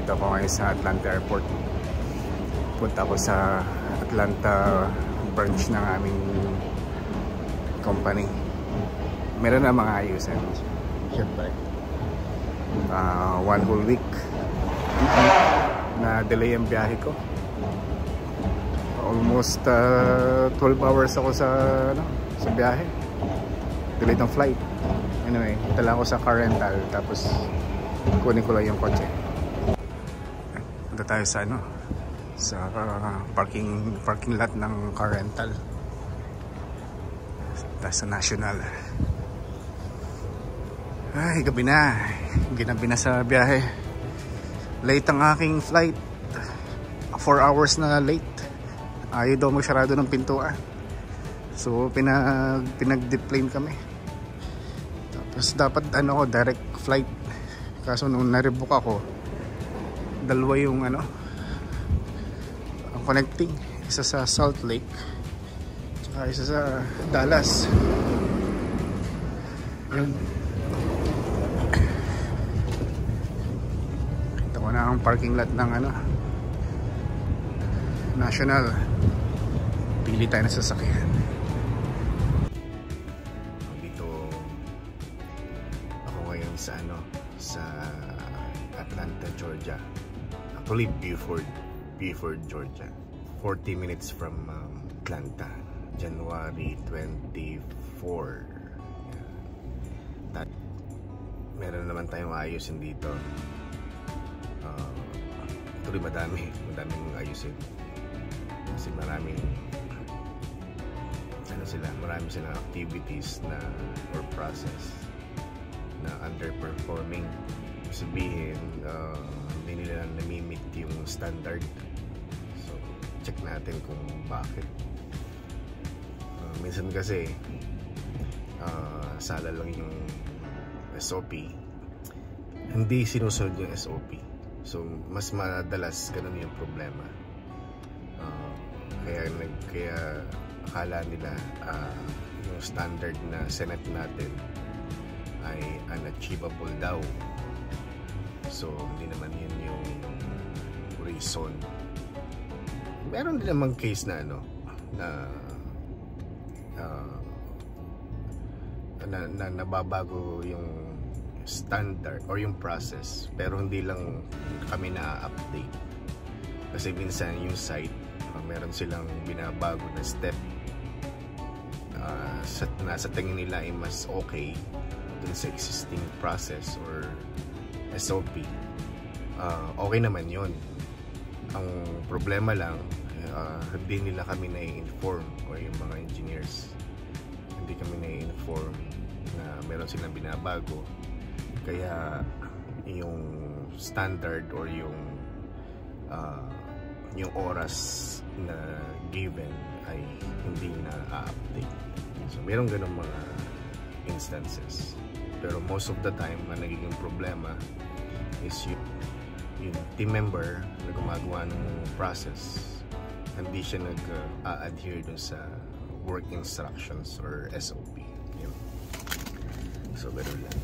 Nandito ako ngayon sa Atlanta Airport. Punta ako sa Atlanta branch ng aming company. Meron na mga ayusin. Siyempre. 1 whole week na delay ang biyahe ko. Almost 12 hours ako sa biyahe. Delay ng flight. Anyway, tala ako sa car rental, tapos kunin ko lang yung kotse. Punta tayo sa sa parking lot ng car rental. Tayo sa National. Ay, gabi na. Ginabi na sa biyahe. Late ang aking flight. 4 hours na late. Ayaw daw magsarado ng pintuan. So pinag-deplane kami. Tapos dapat direct flight. Kaso nung na-rebook ako, dalawa yung ang connecting. Isa sa Salt Lake, tsaka isa sa Dallas. Yun. Kita ko na ang parking lot ng National. Pili tayo ng sasakyan. Dito ako ngayon sa sa Atlanta, Georgia. Actually Buford, Georgia. 40 minutes from Atlanta. January 24. Meron naman tayong ayusin dito. Actually madaming ayusin. Kasi marami silang activities na or process na underperforming. Sabihin, hindi nila na-meet yung standard. So, check natin kung bakit. Minsan kasi sala lang yung SOP. Hindi sinusunod yung SOP. So, mas madalas ganun yung problema. Kaya akala nila yung standard na Senate natin ay unachievable daw. So hindi naman yun yung reason. Meron din namang case na na nababago yung standard or yung process, pero hindi lang kami na-update. Kasi minsan yung site meron silang binabago na step sa tingin nila ay mas okay dun sa existing process or SOP. Okay naman yun. Ang problema lang, hindi nila kami na-inform, or yung mga engineers hindi kami na-inform na meron silang binabago, kaya yung standard or yung oras na given ay hindi na update. So meron ganun mga instances, pero most of the time ang nagiging problema is yung team member na gumagawa ng process, hindi siya nag-adhere dun sa work instructions or SOP. Yun. So ganun lang.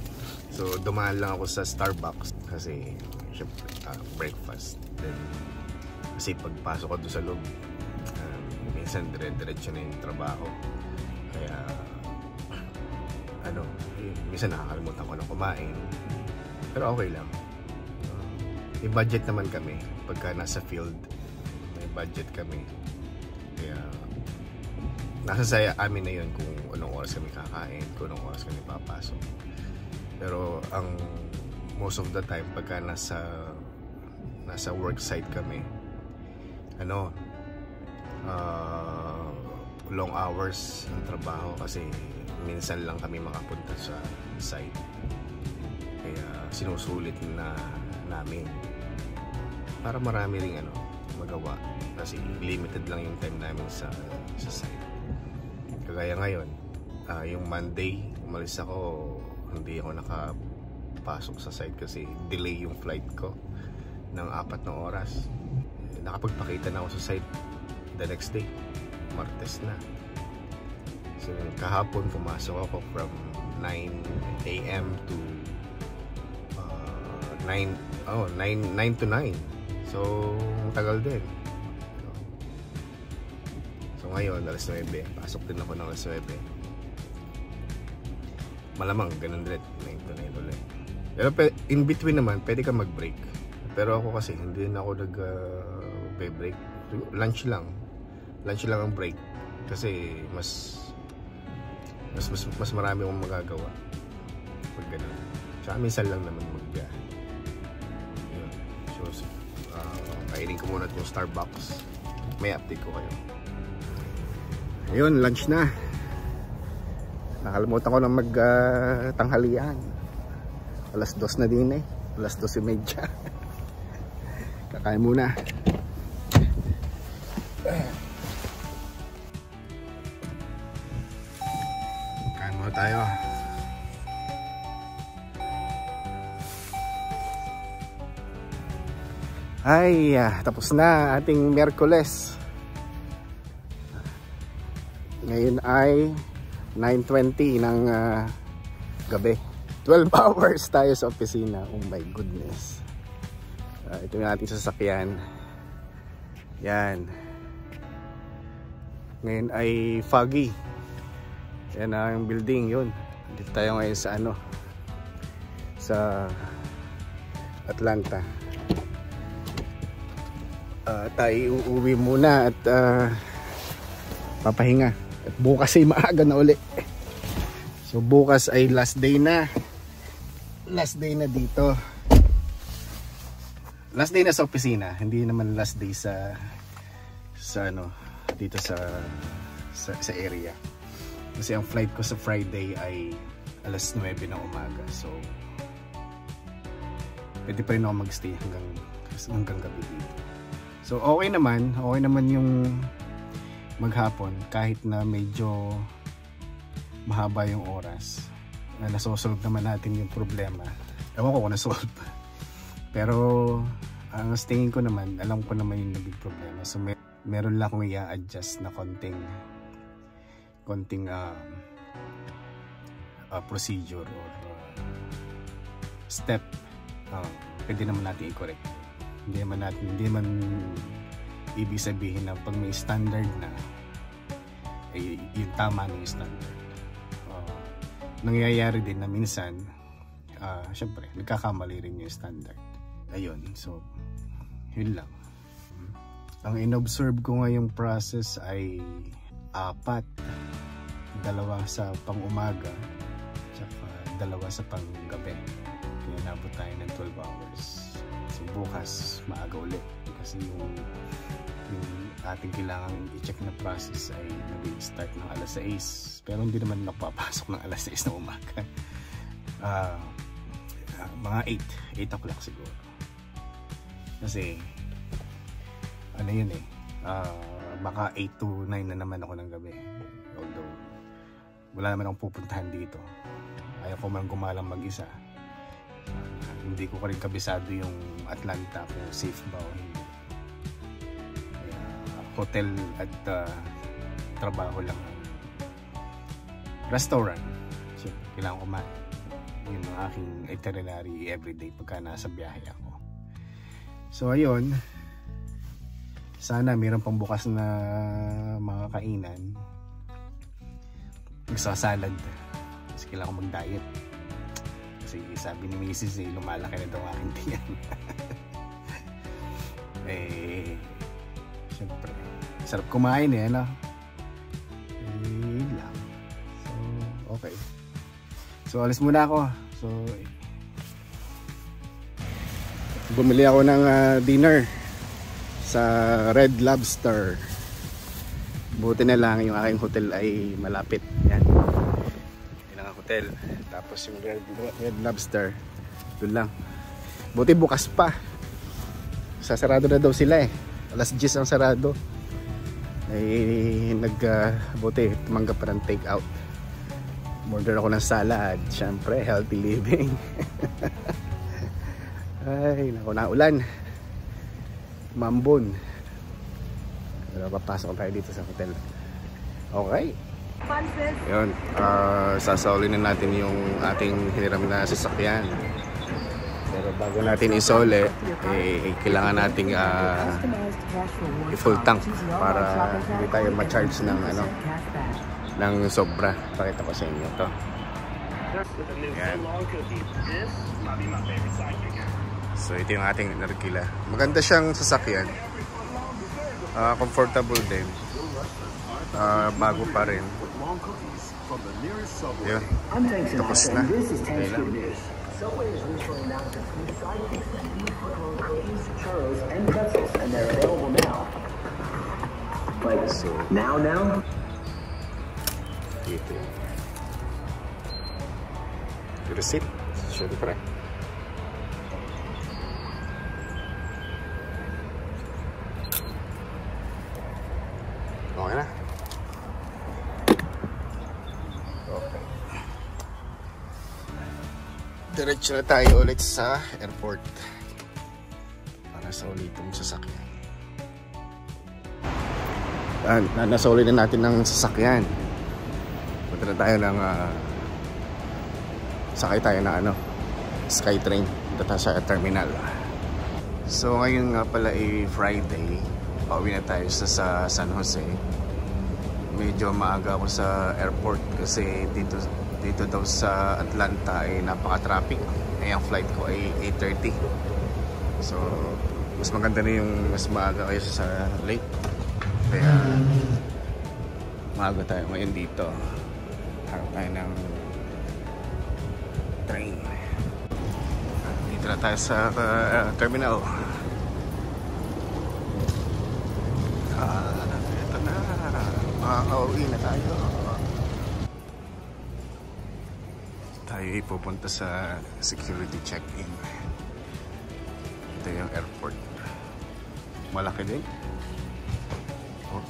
So dumaan lang ako sa Starbucks kasi syempre breakfast. Then kasi pagpasok ko doon sa loob, minsan dire-diretso na yung trabaho. Kaya minsan nakakalimutan ko na kumain. Pero okay lang. May budget naman kami pagka nasa field. May budget kami. Kaya nasa saya amin na yun kung anong oras kami kakain, kung anong oras kami papasok. Pero ang most of the time pagka nasa work site kami, long hours ang trabaho kasi minsan lang kami makapunta sa site. Kaya sinusulit na namin para marami ring magawa kasi limited lang yung time namin sa site. Kagaya ngayon, yung Monday umalis ako, hindi ako nakapasok sa site kasi delay yung flight ko ng 4 na oras. Nakapagpakita na ako sa site the next day, Martes na. So kahapon pumasok ako from 9 AM to 9 to 9. So, tagal din. So, ngayon, alas 9. Pasok din ako ng alas 9. Malamang, ganun din. 9 to 9 ulit. Pero in between naman, pwede ka mag-break. Pero ako kasi, hindi na ako nag-break. Lunch lang ang break. Kasi, mas marami akong magagawa. Pag ganun. Tsaka minsan lang naman magbiyahe. Yun. So, kainin ko muna yung Starbucks. May update ko kayo. Ayun, lunch na. Nakalimutan ko na tanghalian. Alas 2 na din eh. Alas 2:30. Kakain muna. Kain muna tayo. Ay, tapos na ating Miyerkules. Ngayon ay 9:20 ng gabi. 12 hours tayo sa opisina. Oh my goodness. Ito yung ating sasakyan. Yan. Ngayon ay foggy. Yan ang building yun. Dito tayo ngayon sa sa Atlanta. Tayo uuwi muna at papahinga. At bukas ay maaga na uli. So bukas ay last day na. Last day na dito. Last day na sa opisina. Hindi naman last day sa dito sa area. Kasi ang flight ko sa Friday ay alas 9 ng umaga. So pwede pa rin ako magstay hanggang gabi dito. So okay naman yung maghapon kahit na medyo mahaba yung oras. Nasosolve naman natin yung problema. Ewan ko kung nasolve. Pero ang tingin ko naman, alam ko naman yung naging problema. So meron lang akong i-adjust na konting procedure or step. Pwede naman natin i-correct. Hindi naman ibig sabihin na pag may standard na yung tama na yung standard. Nangyayari din na minsan syempre nagkakamali rin yung standard. Ayun, so yun lang. Ang inobserve ko ngayong process ay 4, 2 sa pang-umaga tsaka 2 sa pang-gabi. Kaya nabot tayo ng 12 hours. So bukas maaga ulit kasi yung ating kailangan i-check na process ay nag-start ng alas 6. Pero hindi naman napapasok ng alas 6 na umaga. Mga 8 o'clock siguro. Kasi ano yun baka 8 to 9 na naman ako ng gabi. Although wala naman akong pupuntahan dito. Ayaw ko man gumalang mag-isa. Hindi ko rin kabisado yung Atlanta kung safe ba o hindi. Hotel at trabaho lang. Restaurant. So, kailangan kumain. Yun ang aking itinerary everyday pagka nasa biyahe ako. So ayun, sana mayroon pang bukas na mga kainan. Magsasalad. Kasi kailangan ko mag-diet. Kasi sabi ni Mrs. lumalaki na daw aking tiyan. Siyempre, sarap kumain no? Lang. So, okay. So, alis muna ako. So, bumili ako ng dinner sa Red Lobster. Buti na lang yung aking hotel ay malapit. Yan. Yan ang hotel. Tapos yung Red Lobster, doon lang. Buti bukas pa. Sasarado na daw sila Alas 10 ang sarado. Ay buti tumanggap pa ng take out. Order ako ng salad. Syempre healthy living. Ay naku, na ulan. Mambon. Pero papasok tayo dito sa hotel. Okay. Yun, sasaulin na natin yung ating hiniram na sasakyan. Pero bago natin isole, kailangan nating i-full tank para hindi tayo ma-charge ng ng sobra. Pakita ko sa inyo to. Yan. So ito yung ating Narkila. Maganda siyang sasakyan. Comfortable din. Bago pa rin. Yun. Tapos na. Okay lang. Subway is recently announced a few sidekicks and beef foot-long cookies, churros, and pretzels, and they're available now. Like, so, now? Dito. Receipt. Siyempre. Okay na. Okay. Diretso na tayo ulit sa airport para sa ulitong sasakyan. Nasuli na natin ng sasakyan. Punta na tayo ng sakay tayo na Skytrain. Punta tayo sa terminal. So ngayon nga pala Friday. Pauwi na tayo sa San Jose. Medyo maaga ako sa airport kasi dito daw sa Atlanta ay napaka-traffic. Ang flight ko ay 8:30. So mas maganda na yung mas maaga kayo sa late. Kaya maaga tayo ngayon dito. Harap tayo ng train. Dito na tayo sa terminal. Ito na. Makakauwi na tayo. Tayo pupunta sa security check-in. Ito yung airport. Malaki din. Oh.